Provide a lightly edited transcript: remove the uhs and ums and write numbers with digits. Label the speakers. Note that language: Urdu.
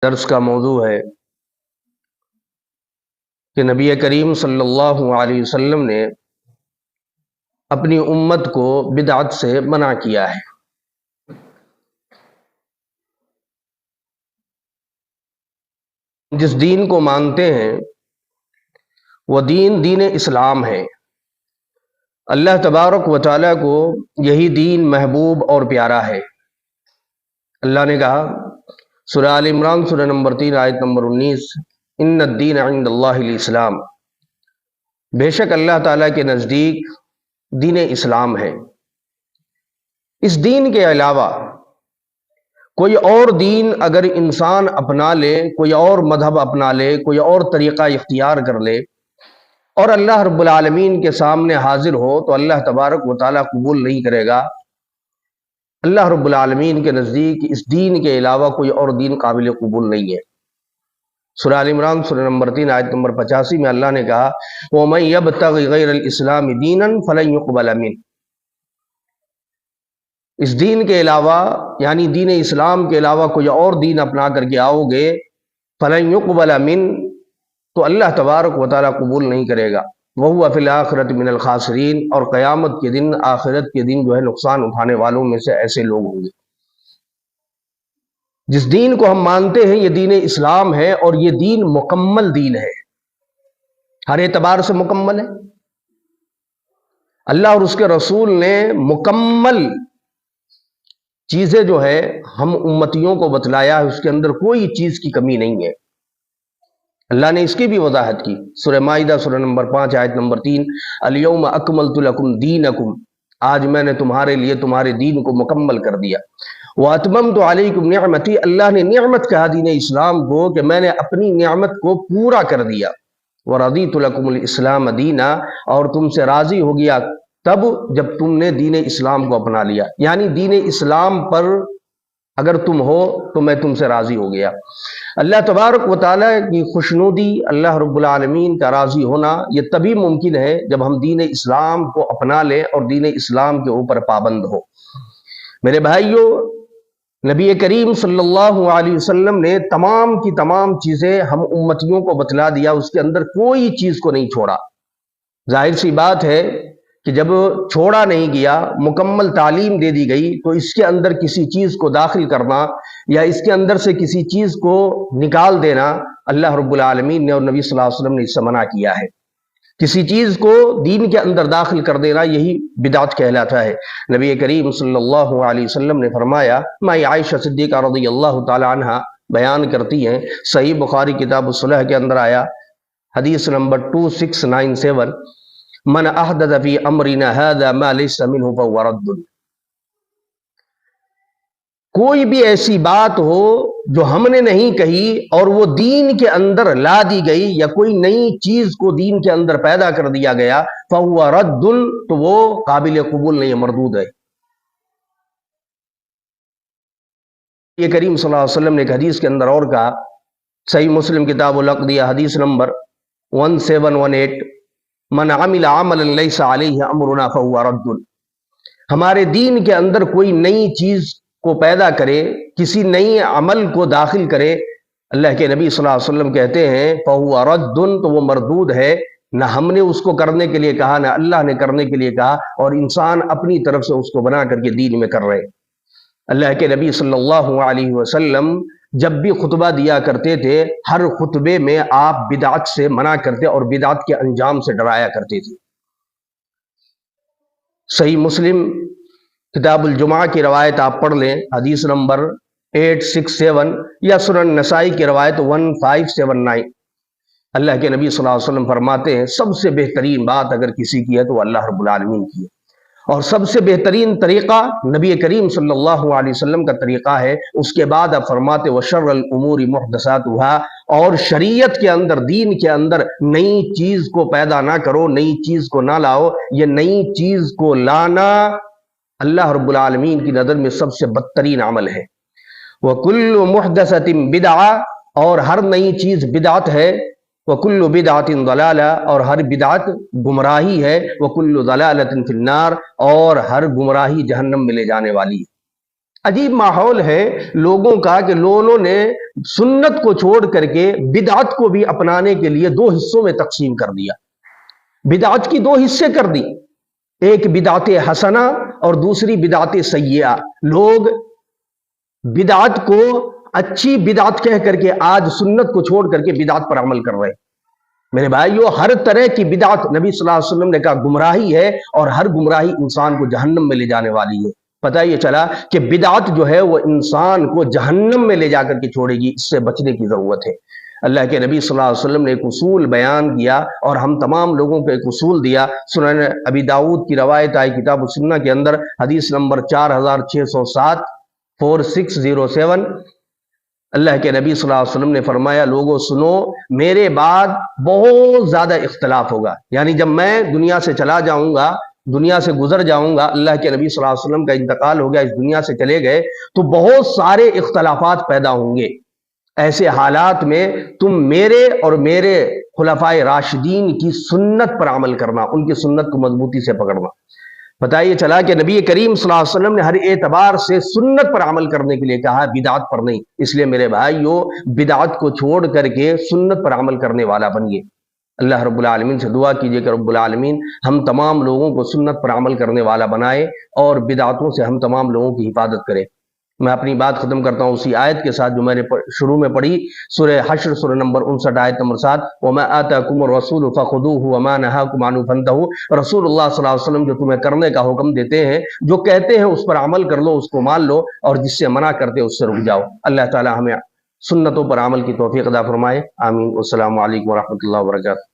Speaker 1: درس کا موضوع ہے کہ نبی کریم صلی اللہ علیہ وسلم نے اپنی امت کو بدعت سے منع کیا ہے۔ جس دین کو مانتے ہیں وہ دین اسلام ہے۔ اللہ تبارک و تعالیٰ کو یہی دین محبوب اور پیارا ہے۔ اللہ نے کہا سورہ آل عمران سورہ نمبر 3 آیت نمبر 19، ان الدین عند اللہ الاسلام، بے شک اللہ تعالیٰ کے نزدیک دین اسلام ہے۔ اس دین کے علاوہ کوئی اور دین اگر انسان اپنا لے، کوئی اور مذہب اپنا لے، کوئی اور طریقہ اختیار کر لے اور اللہ رب العالمین کے سامنے حاضر ہو تو اللہ تبارک و تعالیٰ قبول نہیں کرے گا۔ اللہ رب العالمین کے نزدیک اس دین کے علاوہ کوئی اور دین قابل قبول نہیں ہے۔ سورہ آل عمران سورہ نمبر 3 آیت نمبر 85 میں اللہ نے کہا وَمَن يَبْتَغِ غَيْرَ الْإِسْلَامِ دِينًا فَلَن يُقْبَلَ مِنْهُ، اس دین کے علاوہ یعنی دین اسلام کے علاوہ کوئی اور دین اپنا کر کے آؤ گے فَلَن يُقْبَلَ مِنْهُ، تو اللہ تبارک و تعالیٰ قبول نہیں کرے گا۔ وَهُوَ فِي الْآخِرَةِ مِنَ الْخَاسِرِينَ، اور قیامت کے دن، آخرت کے دن جو ہے نقصان اٹھانے والوں میں سے ایسے لوگ ہوں گے۔ جس دین کو ہم مانتے ہیں یہ دین اسلام ہے، اور یہ دین مکمل دین ہے، ہر اعتبار سے مکمل ہے۔ اللہ اور اس کے رسول نے مکمل چیزیں جو ہے ہم امتیوں کو بتلایا ہے، اس کے اندر کوئی چیز کی کمی نہیں ہے۔ اللہ نے اس کی بھی وضاحت کی سورہ مائدہ سورہ نمبر 5 آیت نمبر 3، الیوم اکملت لکم دینکم، آج میں نے تمہارے لیے تمہارے دین کو مکمل کر دیا۔ وَأَتْمَمْتُ عَلَيْكُمْ نِعْمَتِي، اللہ نے نعمت کہا دین اسلام کو کہ میں نے اپنی نعمت کو پورا کر دیا۔ وَرَضِيتُ لَكُمُ الْإِسْلَامَ دِينًا، اور تم سے راضی ہو گیا تب جب تم نے دین اسلام کو اپنا لیا، یعنی دین اسلام پر اگر تم ہو تو میں تم سے راضی ہو گیا۔ اللہ تبارک و تعالیٰ کی خوشنودی، اللہ رب العالمین کا راضی ہونا یہ تبھی ممکن ہے جب ہم دین اسلام کو اپنا لیں اور دین اسلام کے اوپر پابند ہو۔ میرے بھائیوں، نبی کریم صلی اللہ علیہ وسلم نے تمام کی تمام چیزیں ہم امتیوں کو بتلا دیا، اس کے اندر کوئی چیز کو نہیں چھوڑا۔ ظاہر سی بات ہے کہ جب چھوڑا نہیں گیا، مکمل تعلیم دے دی گئی، تو اس کے اندر کسی چیز کو داخل کرنا یا اس کے اندر سے کسی چیز کو نکال دینا اللہ رب العالمین نے اور نبی صلی اللہ علیہ وسلم نے اس سے منع کیا ہے۔ کسی چیز کو دین کے اندر داخل کر دینا یہی بدعت کہلاتا ہے۔ نبی کریم صلی اللہ علیہ وسلم نے فرمایا، مائی عائشہ صدیقہ رضی اللہ تعالی عنہ بیان کرتی ہیں، صحیح بخاری کتاب الصلح کے اندر آیا حدیث نمبر 2697، من احدث فی امرنا هذا ما ليس منه فهو رد، کوئی بھی ایسی بات ہو جو ہم نے نہیں کہی اور وہ دین کے اندر لا دی گئی، یا کوئی نئی چیز کو دین کے اندر پیدا کر دیا گیا، فهو رد، تو وہ قابل قبول نہیں ہے، مردود ہے۔ یہ کریم صلی اللہ علیہ وسلم نے ایک حدیث کے اندر اور کہا، صحیح مسلم کتاب العقیدہ حدیث نمبر 1718، من عمل عملا لیس علیہ امرنا فهو رد، ہمارے دین کے اندر کوئی نئی چیز کو پیدا کرے، کسی نئی عمل کو داخل کرے، اللہ کے نبی صلی اللہ علیہ وسلم کہتے ہیں فهو رد، تو وہ مردود ہے۔ نہ ہم نے اس کو کرنے کے لیے کہا، نہ اللہ نے کرنے کے لیے کہا، اور انسان اپنی طرف سے اس کو بنا کر کے دین میں کر رہے۔ اللہ کے نبی صلی اللہ علیہ وسلم جب بھی خطبہ دیا کرتے تھے، ہر خطبے میں آپ بدعت سے منع کرتے اور بدعت کے انجام سے ڈرایا کرتے تھے۔ صحیح مسلم کتاب الجمعہ کی روایت آپ پڑھ لیں، حدیث نمبر 867، یا سنن نسائی کی روایت 1579، اللہ کے نبی صلی اللہ علیہ وسلم فرماتے ہیں سب سے بہترین بات اگر کسی کی ہے تو اللہ رب العالمین کی ہے، اور سب سے بہترین طریقہ نبی کریم صلی اللہ علیہ وسلم کا طریقہ ہے۔ اس کے بعد آپ فرماتے وَشَرَّ الْأُمُورِ مُحْدَثَاتُهَا، اور شریعت کے اندر، دین کے اندر نئی چیز کو پیدا نہ کرو، نئی چیز کو نہ لاؤ۔ یہ نئی چیز کو لانا اللہ رب العالمین کی نظر میں سب سے بدترین عمل ہے۔ وَكُلُّ مُحْدَثَةٍ بِدْعَةٍ، اور ہر نئی چیز بدعت ہے۔ وَكُلُّ بِدْعَةٍ ضَلَالَةٍ، اور ہر بدعت گمراہی ہے۔ وَكُلُّ ضَلَالَةٍ فِي النَّارِ، اور ہر گمراہی جہنم میں لے جانے والی ہے۔ عجیب ماحول ہے لوگوں کا کہ لوگوں نے سنت کو چھوڑ کر کے بدعت کو بھی اپنانے کے لیے دو حصوں میں تقسیم کر دیا. بدعت کی دو حصے کر دی، ایک بدعت حسنہ اور دوسری بدعت سیئہ. لوگ بدعت کو اچھی بدعت کہہ کر کے آج سنت کو چھوڑ کر کے بدعت پر عمل کر رہے ہیں. میرے بھائیو، ہر طرح کی بدعت نبی صلی اللہ علیہ وسلم نے کہا گمراہی ہے، اور ہر گمراہی انسان کو جہنم میں لے جانے والی ہے. پتہ یہ چلا کہ بدعت جو ہے وہ انسان کو جہنم میں لے جا کر کے چھوڑے گی، اس سے بچنے کی ضرورت ہے. اللہ کے نبی صلی اللہ علیہ وسلم نے ایک اصول بیان کیا اور ہم تمام لوگوں کو ایک اصول دیا. سنن ابی داؤد کی روایت آئی کتاب السنہ کے اندر، حدیث نمبر 4607 4607. اللہ کے نبی صلی اللہ علیہ وسلم نے فرمایا، لوگوں سنو، میرے بعد بہت زیادہ اختلاف ہوگا. یعنی جب میں دنیا سے چلا جاؤں گا، دنیا سے گزر جاؤں گا، اللہ کے نبی صلی اللہ علیہ وسلم کا انتقال ہو گیا، اس دنیا سے چلے گئے، تو بہت سارے اختلافات پیدا ہوں گے. ایسے حالات میں تم میرے اور میرے خلفائے راشدین کی سنت پر عمل کرنا، ان کی سنت کو مضبوطی سے پکڑنا. پتہ یہ چلا کہ نبی کریم صلی اللہ علیہ وسلم نے ہر اعتبار سے سنت پر عمل کرنے کے لیے کہا، بدعت پر نہیں. اس لیے میرے بھائیو، بدعت کو چھوڑ کر کے سنت پر عمل کرنے والا بنیے. اللہ رب العالمین سے دعا کیجئے کہ رب العالمین ہم تمام لوگوں کو سنت پر عمل کرنے والا بنائے اور بدعتوں سے ہم تمام لوگوں کی حفاظت کرے. میں اپنی بات ختم کرتا ہوں اسی آیت کے ساتھ جو میں نے شروع میں پڑھی، سورہ حشر سورہ نمبر 59 آیت نمبر 7، وَمَا آتَاكُمُ الرَّسُولُ فَخُذُوهُ وَمَا نَهَاكُمْ عَنْهُ فَانْتَهُوا. رسول اللہ صلی اللہ علیہ وسلم جو تمہیں کرنے کا حکم دیتے ہیں، جو کہتے ہیں اس پر عمل کر لو، اس کو مان لو، اور جس سے منع کرتے اس سے رک جاؤ. اللہ تعالی ہمیں سنتوں پر عمل کی توفیق عطا فرمائے. آمین. والسلام علیکم ورحمۃ اللہ وبرکاتہ.